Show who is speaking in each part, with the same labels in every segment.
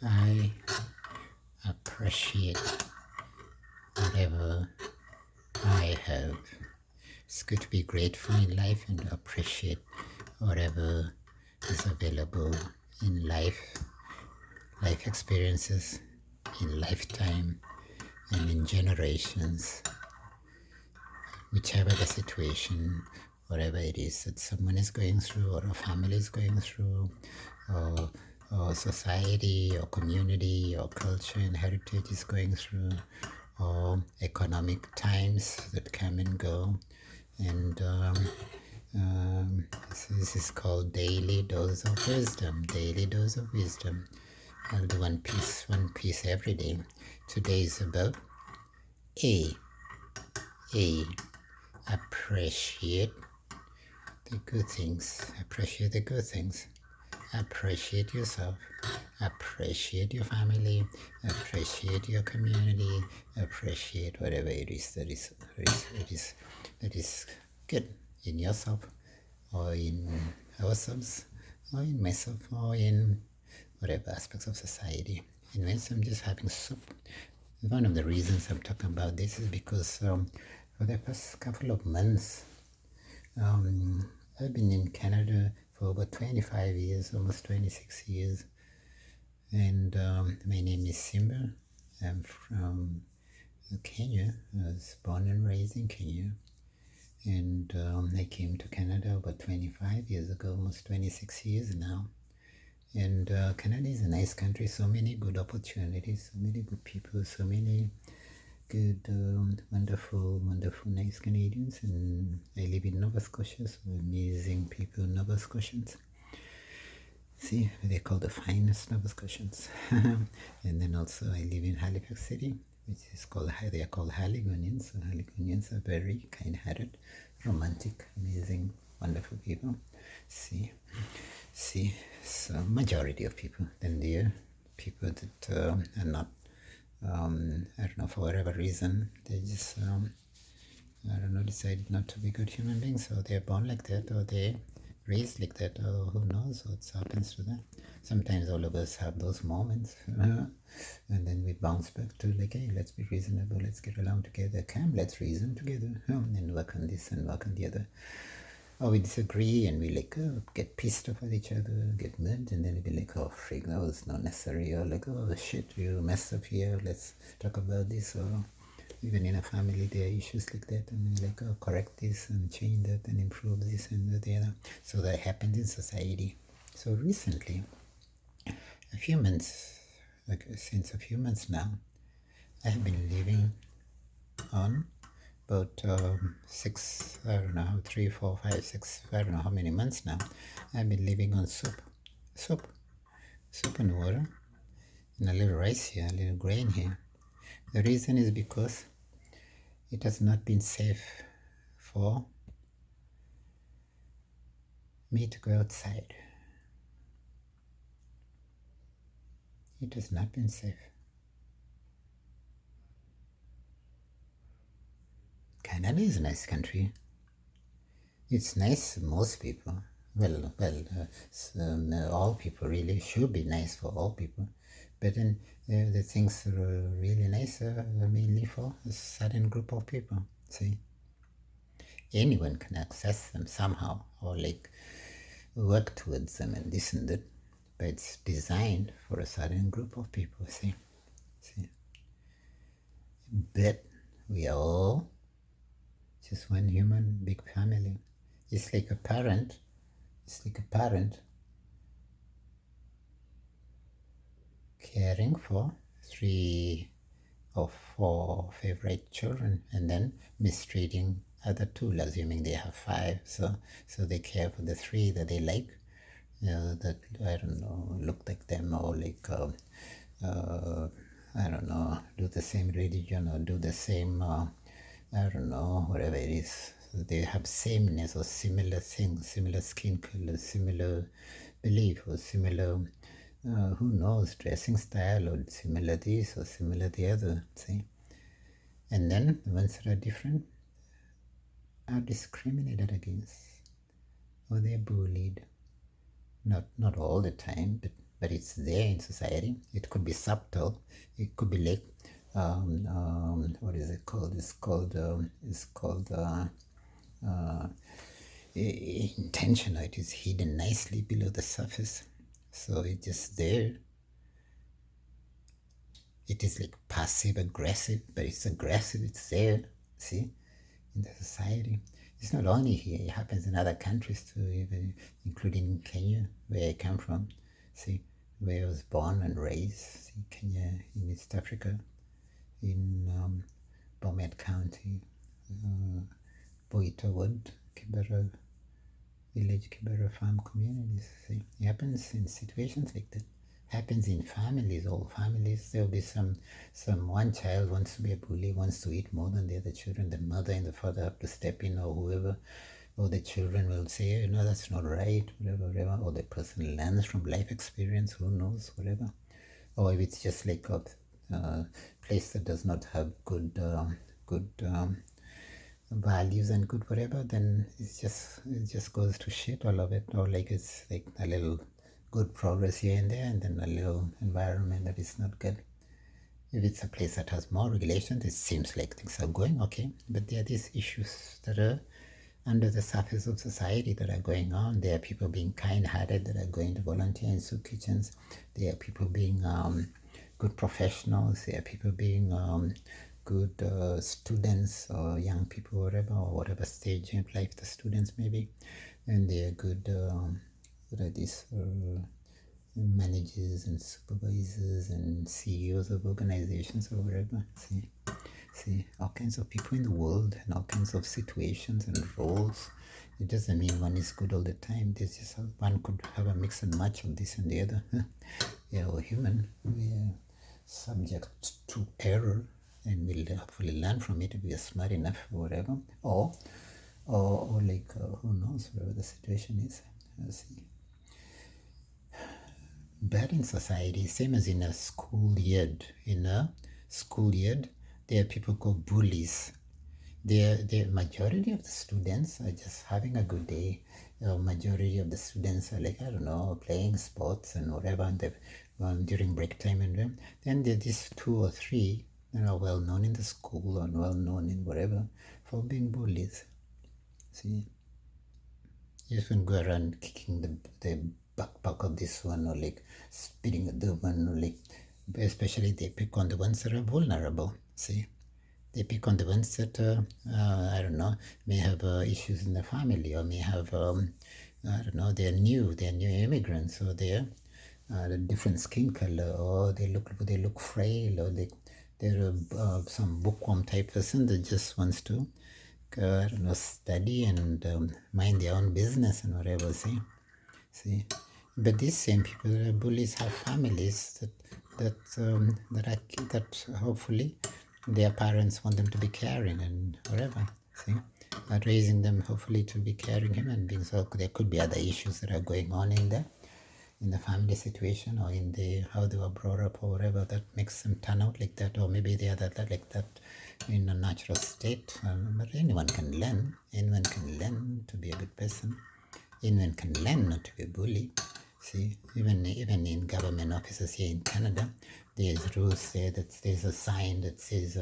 Speaker 1: I appreciate whatever I have. It's good to be grateful in life and appreciate whatever is available in life experiences, in lifetime, and in generations, whichever the situation, whatever it is that someone is going through, or a family is going through, or society, or community, or culture and heritage is going through, or economic times that come and go. And this is called Daily Dose of Wisdom. Daily Dose of Wisdom. I'll do one piece every day. Today is about A. Appreciate the good things. Appreciate the good things. Appreciate yourself. Appreciate your family. Appreciate your community. Appreciate whatever it is that is good in yourself, or in ourselves, or in myself, or in whatever aspects of society. Anyways, I'm just having soup. One of the reasons I'm talking about this is because for the past couple of months, I've been in Canada for about 25 years, almost 26 years. And my name is Simba. I'm from Kenya. I was born and raised in Kenya. And I came to Canada about 25 years ago, almost 26 years now. And Canada is a nice country, so many good opportunities, so many good people, so many good, wonderful, nice Canadians. And I live in Nova Scotia, so amazing people, Nova Scotians. See, they're called the finest Nova Scotians. And then also I live in Halifax City, which is called, they are called Haligonians. So Haligonians are very kind-hearted, romantic, amazing, wonderful people. See, so majority of people. Then there are people that are not, I don't know, for whatever reason, they just, I don't know, decide not to be good human beings, so they're born like that, or they're raised like that, or who knows what happens to them. Sometimes all of us have those moments, and then we bounce back to like, hey, let's be reasonable, let's get along together, come, let's reason together, and work on this and work on the other. Or we disagree and we like get pissed off at each other, get mad, and then we be like, oh freak, that was not necessary, or like, oh shit, you messed up here, let's talk about this. Or even in a family there are issues like that, and like, oh, correct this and change that and improve this and the other. So that happens in society. So recently, a few months, like since a few months now, I have been living on about 6, I don't know, 3, 4, 5, 6, I don't know how many months now. I've been living on soup and water, and a little rice here, a little grain here. The reason is because it has not been safe for me to go outside. It has not been safe. Canada is a nice country. It's nice to most people. Well, all people really should be nice for all people. But then the things that are really nice are mainly for a certain group of people. See, anyone can access them somehow, or like work towards them and this and that. But it's designed for a certain group of people. See. But we are all just one human big family. It's like a parent caring for 3 or 4 favorite children, and then mistreating other 2, assuming they have 5. So they care for the 3 that they like, that, I don't know, look like them, or like, I don't know, do the same religion, or do the same, I don't know, whatever it is. So they have sameness or similar things, similar skin color, similar belief, or similar, who knows, dressing style, or similar this or similar the other, see? And then the ones that are different are discriminated against, or they're bullied. Not all the time, but but it's there in society. It could be subtle. It could be like, what is it called? Intentional. It is hidden nicely below the surface. So it's just there. It is like passive aggressive, but it's aggressive. It's there. See, in the society. It's not only here. It happens in other countries too, even including Kenya, where I come from. See, where I was born and raised. See, Kenya in East Africa, in Bomet County, Boita Wood, Kibera village, Kibera farm communities. See, it happens in situations like that. Happens in families, all families. There'll be some one child wants to be a bully, wants to eat more than the other children. The mother and the father have to step in, or whoever, or the children will say, no, that's not right, whatever. Or the person learns from life experience, who knows, whatever. Or if it's just like a place that does not have good values and good whatever, then it just goes to shit, all of it. Or like it's like a little good progress here and there, and then a little environment that is not good. If it's a place that has more regulations, it seems like things are going okay. But there are these issues that are under the surface of society that are going on. There are people being kind-hearted that are going to volunteer in soup kitchens. There are people being good professionals. There are people being good students or young people, or whatever stage in life the students may be. And they are good managers and supervisors and CEOs of organizations or whatever. See, all kinds of people in the world and all kinds of situations and roles. It doesn't mean one is good all the time. This is one could have a mix and match of this and the other. We're human. We are subject to error, and we'll hopefully learn from it if we are smart enough or whatever. Or like who knows, whatever the situation is. See. But in society, same as in a schoolyard, there are people called bullies. The majority of the students are just having a good day. Majority of the students are like, I don't know, playing sports and whatever, and during break time, and then there are these 2 or 3 that are well known in the school or well known in whatever for being bullies. See, you can go around kicking the backpack of this one, or like spitting at the one, or like, especially they pick on the ones that are vulnerable. See, they pick on the ones that I don't know, may have issues in the family, or may have I don't know, they're new immigrants, or they're a different skin color, or they look frail, or they're some bookworm type person that just wants to I don't know, study and mind their own business and whatever. See. But these same people that are bullies have families that hopefully their parents want them to be caring and whatever. See, are raising them hopefully to be caring human beings. So there could be other issues that are going on in the family situation, or in the how they were brought up, or whatever, that makes them turn out like that. Or maybe they are that like that in a natural state. But anyone can learn. Anyone can learn to be a good person. Anyone can learn not to be a bully. See, even in government offices here in Canada, there's rules there that there's a sign that says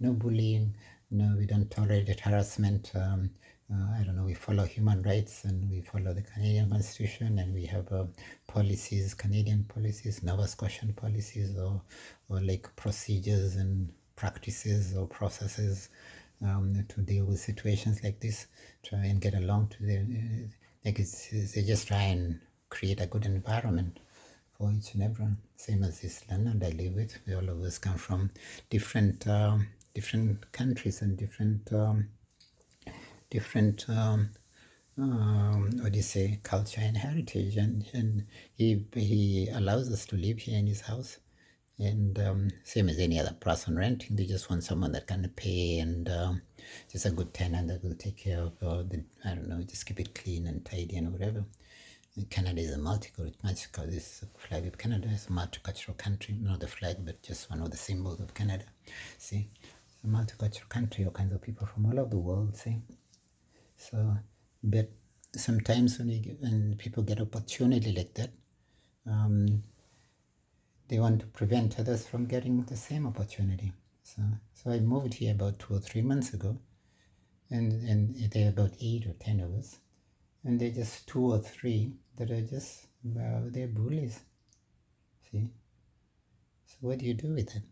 Speaker 1: no bullying, no, we don't tolerate harassment. I don't know, we follow human rights, and we follow the Canadian Constitution, and we have policies, Canadian policies, Nova Scotian policies, or like procedures and practices or processes to deal with situations like this, try and get along to they just try and create a good environment for each and everyone. Same as this London I live with. We all of us come from different countries and different what do you say, culture and heritage, and he allows us to live here in his house. And same as any other person renting, they just want someone that can pay, and just a good tenant that will take care of I don't know, just keep it clean and tidy and whatever. And Canada is a multicultural, this flag of Canada is a multicultural country, not the flag, but just one of the symbols of Canada. See, it's a multicultural country, all kinds of people from all over the world. See, so, but sometimes when people get opportunity like that, they want to prevent others from getting the same opportunity. So I moved here about 2 or 3 months ago, and there are about 8 or 10 of us, and they're just 2 or 3 that are just, well, they're bullies. See? So what do you do with it?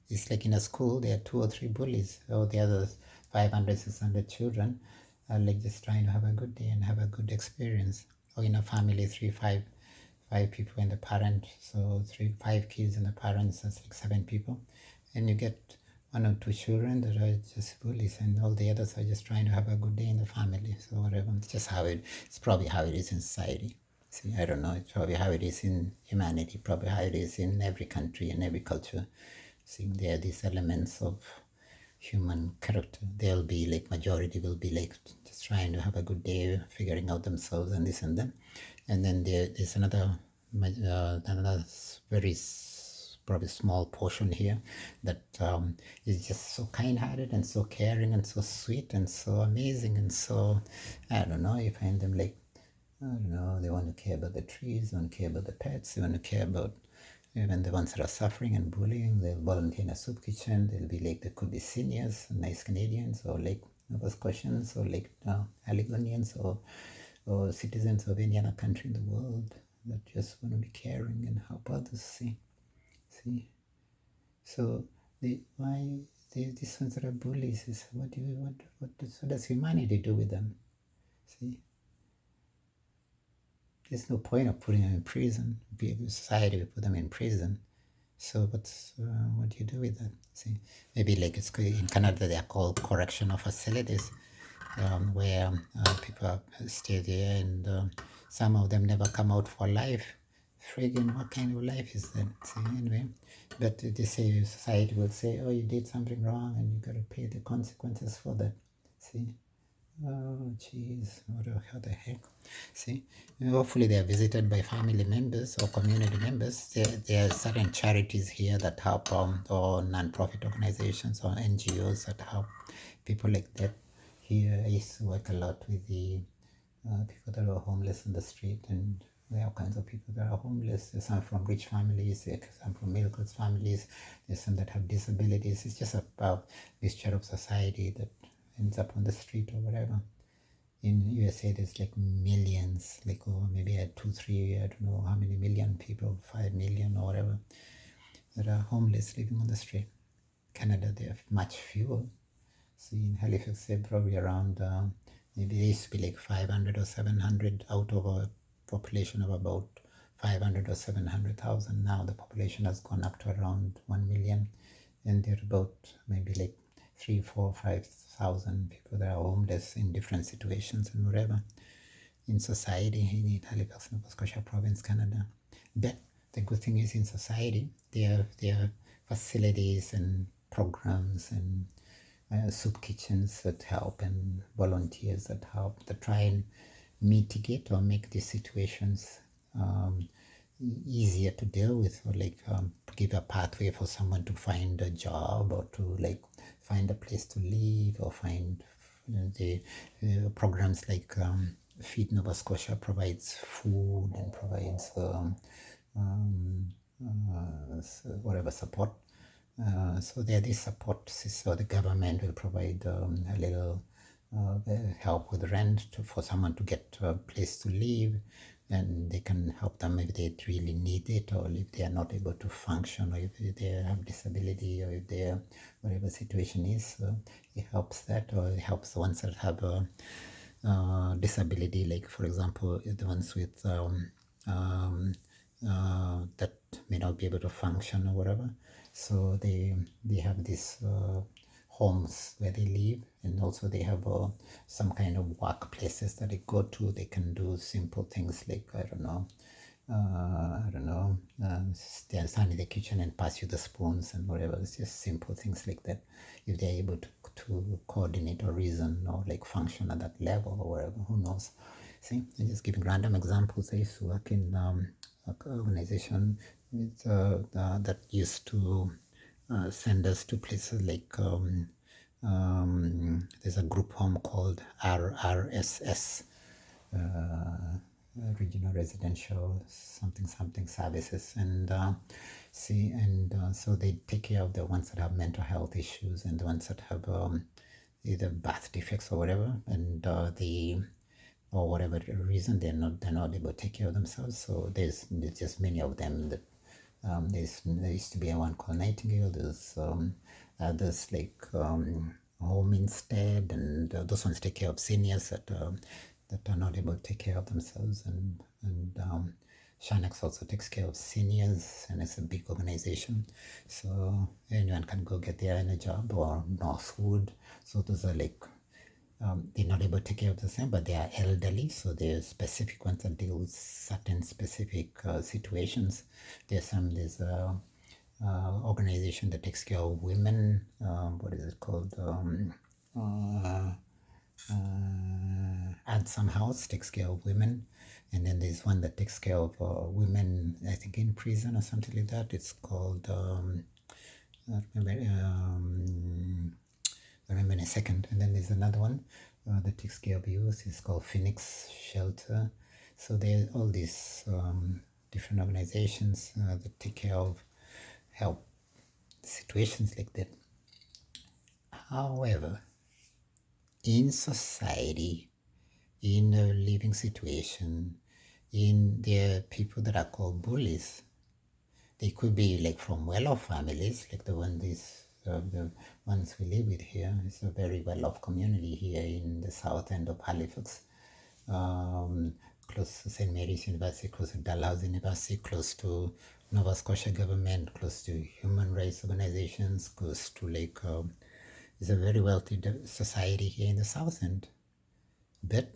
Speaker 1: It's like in a school, there are 2 or 3 bullies, or the other 500, 600 children are like just trying to have a good day and have a good experience. Or in a family, five people and the parent, so 5 kids and the parents, that's like 7 people. And you get 1 or 2 children that are just bullies, and all the others are just trying to have a good day in the family. So whatever, it's just it's probably how it is in society. See, I don't know, it's probably how it is in humanity, probably how it is in every country and every culture. See, there are these elements of human character. They'll be like, majority will be like just trying to have a good day, figuring out themselves and this and that. And then there's another very probably small portion here that is just so kind-hearted and so caring and so sweet and so amazing and so, I don't know, you find them like, I don't know, they want to care about the trees, they want to care about the pets, they want to care about even the ones that are suffering and bullying. They'll volunteer in a soup kitchen. They'll be like, they could be seniors, nice Canadians, or like Nova Scotians, or like Haligonians, or citizens of any other country in the world that just want to be caring and help others. See. So these ones that are bullies is what does humanity do with them? See. There's no point of putting them in prison. Society will put them in prison. So what do you do with that? See, maybe like in Canada they are called correctional facilities, where people stay there, and some of them never come out for life. Friggin', what kind of life is that? See, anyway, but they say society will say, oh, you did something wrong and you got to pay the consequences for that. See. Oh, jeez, how the heck? See, hopefully they are visited by family members or community members. There are certain charities here that help, or non-profit organizations or NGOs that help people like that. Here, I used to work a lot with the people that are homeless on the street, and there are all kinds of people that are homeless. There's some from rich families, there's some from middle class families, there's some that have disabilities. It's just about mixture of society that ends up on the street or whatever. In USA, there's like millions, like maybe 2, 3, I don't know how many million people, 5 million or whatever, that are homeless living on the street. Canada, they have much fewer. So in Halifax, they're probably around, maybe they used to be like 500 or 700 out of a population of about 500 or 700,000. Now the population has gone up to around 1 million, and they're about maybe like 3, 4, 5,000 people that are homeless in different situations and whatever in society in Halifax, Nova Scotia province, Canada. But the good thing is in society, there are facilities and programs and soup kitchens that help, and volunteers that help, that try and mitigate or make these situations easier to deal with, or like give a pathway for someone to find a job, or to like find a place to live, or find the programs like Feed Nova Scotia provides food and provides whatever support. So there is support. So the government will provide a little help with rent for someone to get a place to live, and they can help them if they really need it, or if they are not able to function, or if they have disability, or if their whatever situation is. So it helps that, or it helps the ones that have a disability, like for example the ones with that may not be able to function or whatever. So they have these homes where they live, and also they have some kind of workplaces that they go to. They can do simple things like, I don't know, stand in the kitchen and pass you the spoons and whatever. It's just simple things like that. If they're able to coordinate or reason or like function at that level or whatever, who knows? See, I'm just giving random examples. I used to work in an organization with, that used to send us to places like there's a group home called RRSS, regional residential something services, and so they take care of the ones that have mental health issues and the ones that have either birth defects or whatever, and or whatever reason they're not able to take care of themselves. So there's just many of them that there used to be one called Nightingale. There's others like Home Instead, and those ones take care of seniors that are not able to take care of themselves, and Shanex also takes care of seniors, and it's a big organization, so anyone can go get there in a job, or Northwood. So those are like they're not able to take care of themselves, but they are elderly, so there are specific ones that deal with certain specific situations. There's a organization that takes care of women. What is it called? Some House takes care of women, and then there's one that takes care of women, I think in prison or something like that. It's called I remember in a second. And then there's another one that takes care of youth. It's called Phoenix Shelter. So there are all these different organizations that take care of help situations like that. However, in society, in a living situation, there are people that are called bullies. They could be like from well-off families, like the ones we live with here. It's a very well-off community here in the south end of Halifax, close to St. Mary's University, close to Dalhousie University, close to Nova Scotia government, close to human rights organizations, close to like it's a very wealthy society here in the south end. But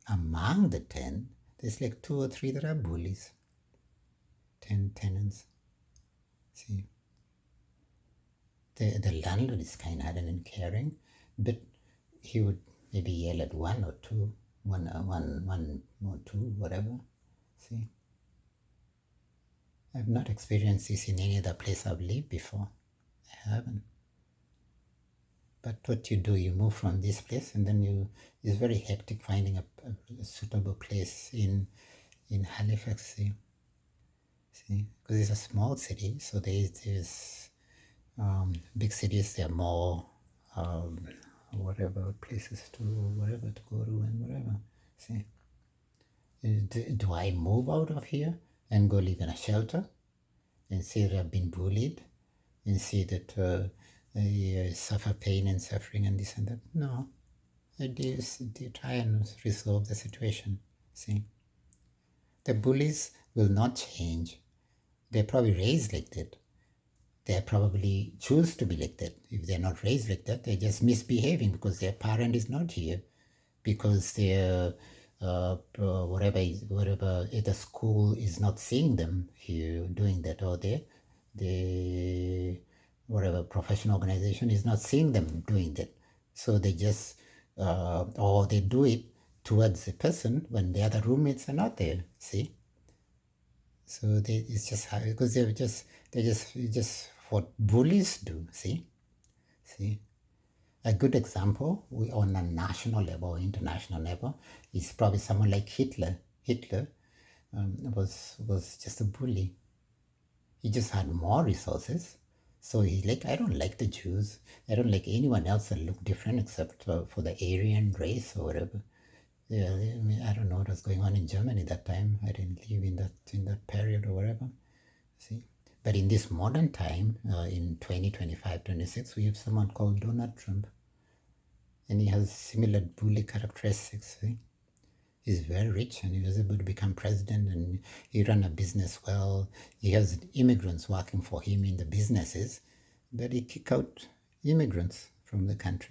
Speaker 1: among the 10, there's like 2 or 3 that are bullies. 10 tenants. See, the landlord is kind-hearted and caring, but he would maybe yell at one or two, whatever. See, I've not experienced this in any other place I've lived before. I haven't. But what you do, you move from this place, and then it's very hectic finding a suitable place in Halifax. See, because it's a small city, so there's big cities. There are more whatever places to go to and whatever. See, do I move out of here and go live in a shelter and say that I've been bullied and say that I suffer pain and suffering and this and that? No, I do try and resolve the situation. See, the bullies will not change. They're probably raised like that. They probably choose to be like that. If they're not raised like that, they're just misbehaving because their parent is not here, because their whatever the school is not seeing them here doing that, or the whatever professional organization is not seeing them doing that. So they just or they do it towards the person when the other roommates are not there. See. So it's just how, because they're just what bullies do. See, a good example on a national level or international level is probably someone like Hitler. Hitler was just a bully. He just had more resources, so he's like, I don't like the Jews. I don't like anyone else that look different except for the Aryan race or whatever. Yeah, I mean, I don't know what was going on in Germany that time. I didn't live in that period or whatever. See, but in this modern time, in 2025, 26, we have someone called Donald Trump, and he has similar bully characteristics. See? He's very rich, and he was able to become president, and he ran a business well. He has immigrants working for him in the businesses, but he kicked out immigrants from the country.